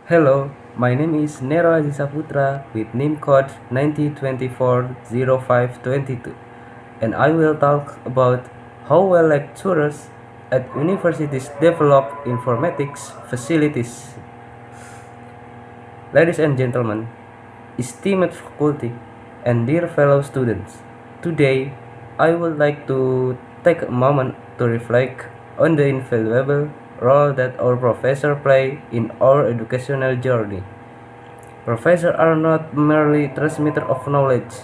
Hello, my name is Nero Azisaputra with NIM code 90240522, and I will talk about how well lecturers at universities develop informatics facilities. Ladies and gentlemen, esteemed faculty, and dear fellow students, today I would like to take a moment to reflect on the invaluable role that our professors play in our educational journey. Professors are not merely transmitters of knowledge,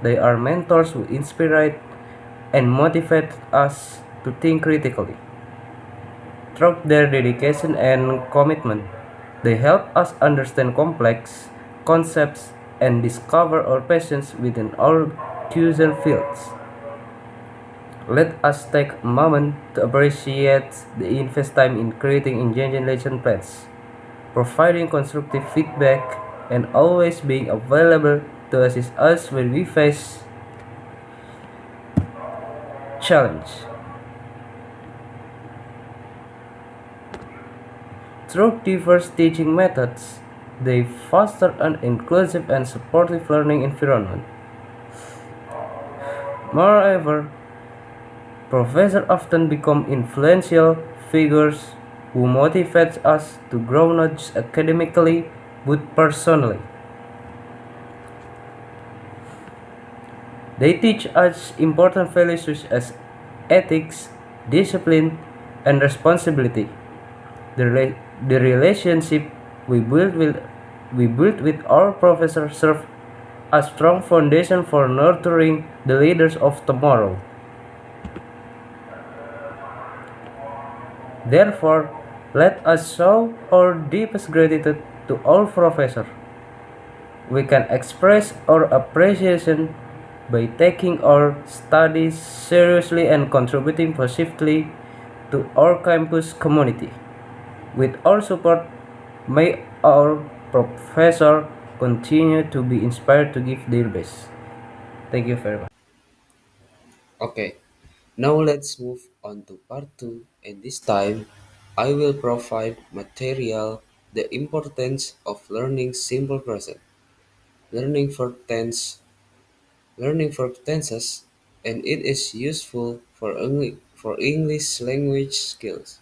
they are mentors who inspire and motivate us to think critically. Through their dedication and commitment, they help us understand complex concepts and discover our passions within our chosen fields. Let us take a moment to appreciate the invest time in creating engaging lesson plans, providing constructive feedback, and always being available to assist us when we face challenge. Through diverse teaching methods, they foster an inclusive and supportive learning environment. Moreover, professors often become influential figures who motivate us to grow not just academically but personally. They teach us important values such as ethics, discipline, and responsibility. The relationship we build with our professors serve a strong foundation for nurturing the leaders of tomorrow. Therefore, let us show our deepest gratitude to all professors. We can express our appreciation by taking our studies seriously and contributing positively to our campus community. With our support, may our professor continue to be inspired to give their best. Thank you very much. Okay, now let's move on to part 2, and this time I will provide material the importance of learning simple present, learning for tense, learning for tenses, and it is useful for English language skills.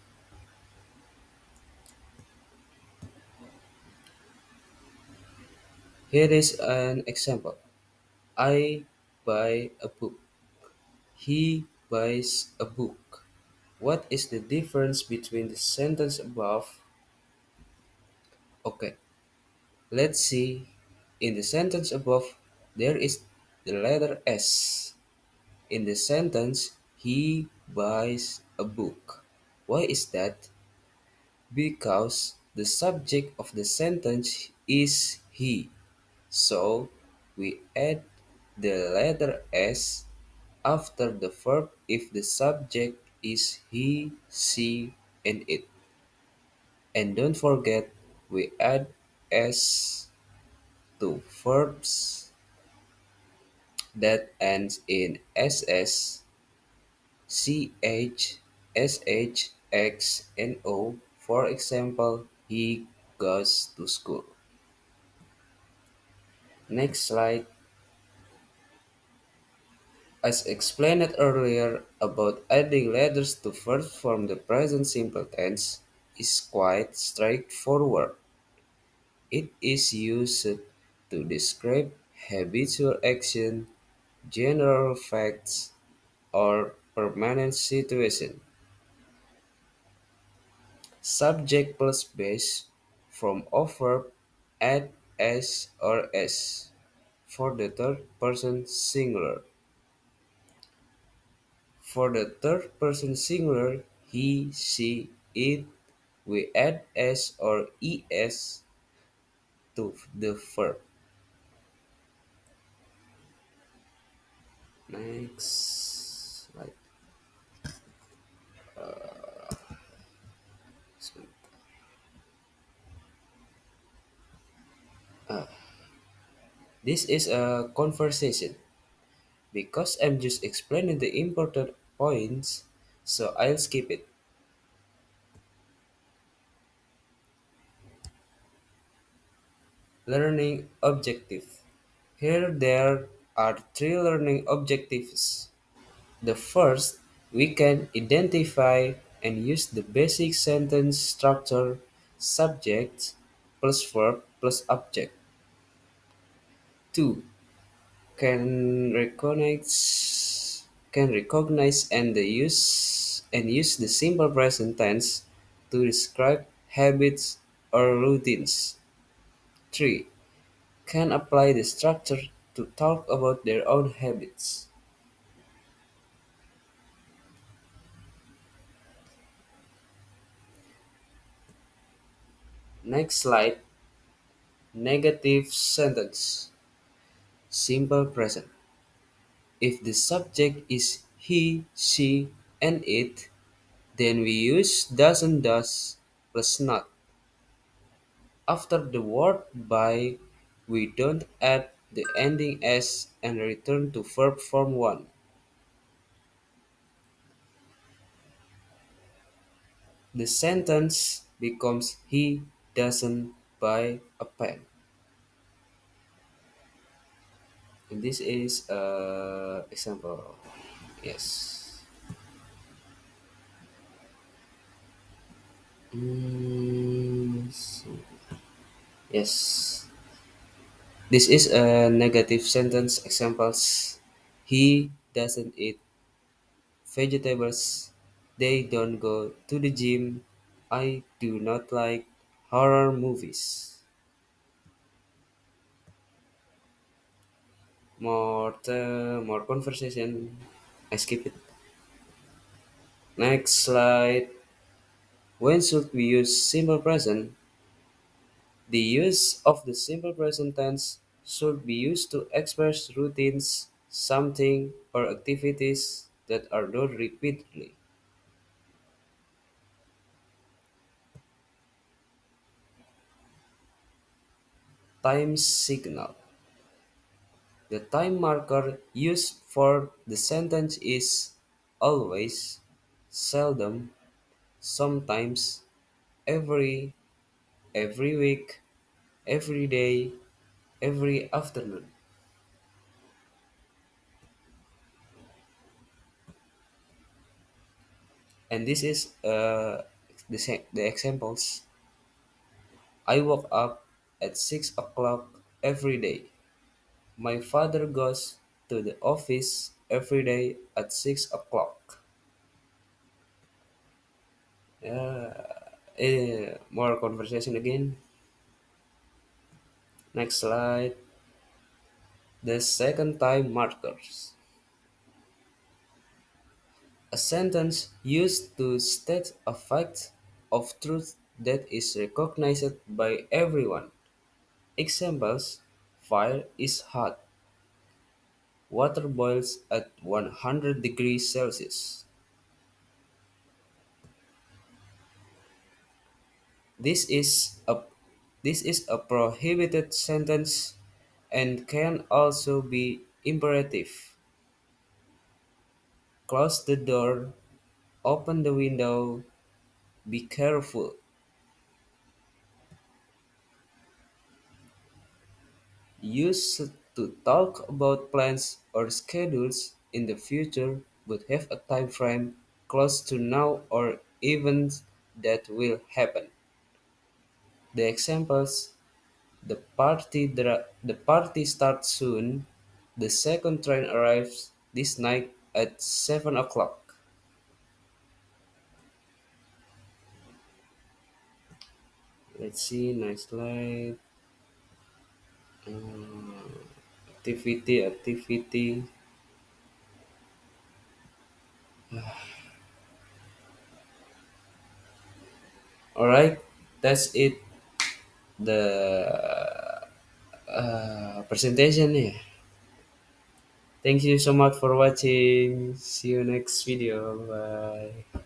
Here is an example. I buy a book. He buys a book. What is the difference between the sentence above? Okay, let's see. In the sentence above, there is the letter S. In the sentence, he buys a book. Why is that? Because the subject of the sentence is he. So we add the letter S after the verb if the subject is he, she, and it. And don't forget, we add S to verbs that ends in ss, ch, sh, x, and o. For example, he goes to school. Next slide. As explained earlier about adding letters to verbs from the present simple tense is quite straightforward. It is used to describe habitual action, general facts, or permanent situation. Subject plus base from a verb add s or s for the third person singular. For the third person singular, he, she, it, we add s or es to the verb. Next slide. This is a conversation because I'm just explaining the important points, so I'll skip it. Learning objective. Here there are three learning objectives. The first, we can identify and use the basic sentence structure subject plus verb plus object. Two, can recognize and use the simple present tense to describe habits or routines. 3. Can apply the structure to talk about their own habits. Next slide. Negative sentence. Simple present. If the subject is he, she, and it, then we use doesn't does plus not. After the word by, we don't add the ending s and return to verb form 1. The sentence becomes he doesn't buy a pen. And this is example. Yes. Yes. This is a negative sentence examples. He doesn't eat vegetables. They don't go to the gym. I do not like horror movies. More conversation. I skip it. Next slide. When should we use simple present? The use of the simple present tense should be used to express routines, something, or activities that are done repeatedly. Time signal. The time marker used for the sentence is always, seldom, sometimes, every, every week, every day, every afternoon. And this is the examples. I woke up at 6 o'clock every day. My father goes to the office every day at 6 o'clock. More conversation again. Next slide. The second time markers. A sentence used to state a fact of truth that is recognized by everyone. Examples: fire is hot. Water boils at 100 degrees Celsius. This is a this is a prohibited sentence and can also be imperative. Close the door, open the window, be careful. Used to talk about plans or schedules in the future but have a time frame close to now or events that will happen. The examples: the party starts soon. The second train arrives this night at 7 o'clock. Let's see, next slide. Activity. All right, that's it. The presentation. Yeah. Thank you so much for watching. See you next video. Bye.